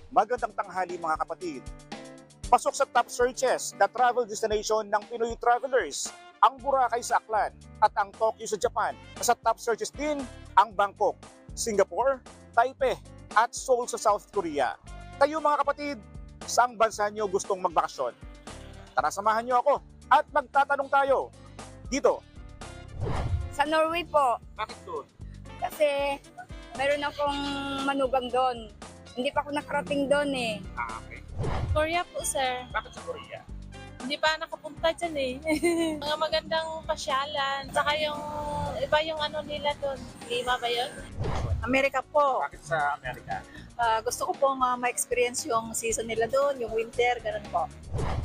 Magandang tanghali mga kapatid. Pasok sa top searches na travel destination ng Pinoy travelers ang Boracay sa Aklan at ang Tokyo sa Japan. Sa top searches din ang Bangkok, Singapore, Taipei at Seoul sa South Korea. Kayo mga kapatid, saang bansa nyo gustong magbakasyon? Tara samahan nyo ako at magtatanong tayo dito. Sa Norway po, Bakit doon? kasi meron akong manugang doon. Hindi pa ako nakarating doon eh. Okay. Korea po, sir. Bakit sa Korea? Hindi pa nakapunta dyan eh. Mga magandang pasyalan. Saka yung iba yung ano nila doon. Lima ba yun? Amerika po. Bakit sa Amerika? Gusto ko po ma-experience yung season nila doon, yung winter, ganun po.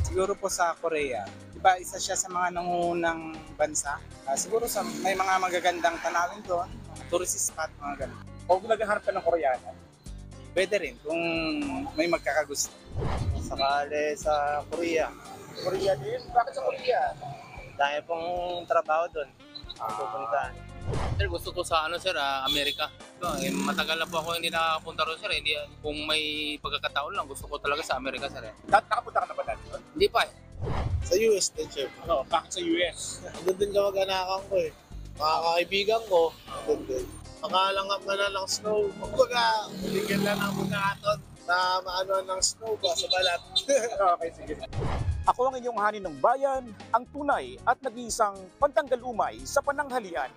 Siguro po sa Korea. Diba, isa siya sa mga nangungunang bansa. Siguro may mga magagandang tanawin doon, mga tourist spot, mga ganun. O kung naghahanap ka ng Koreano? Pwede rin kung may magkakagusto. Sakali sa Korea. Korea din? Bakit sa Korea? Dahil pong trabaho doon. Pupunta. Sir, gusto ko sa sir, Amerika. Matagal na po ako hindi nakapunta ron, sir. Hindi, kung may pagkakataon lang, gusto ko talaga sa Amerika, sir. Nakapunta ka na ba dati doon? Hindi pa eh. Sa US din, sir. No, bakit sa US? Doon din kamag-anakan ko eh. Mga kaibigan ko, doon din. Makalanggap na lang ng snow. Kumbaga, bigyan lang ng bukaton na maano ng snow ba sa balat. Okay, sige. Ako ang inyong hanin ng bayan, ang tunay at nag-iisang pantanggal umay sa pananghalian.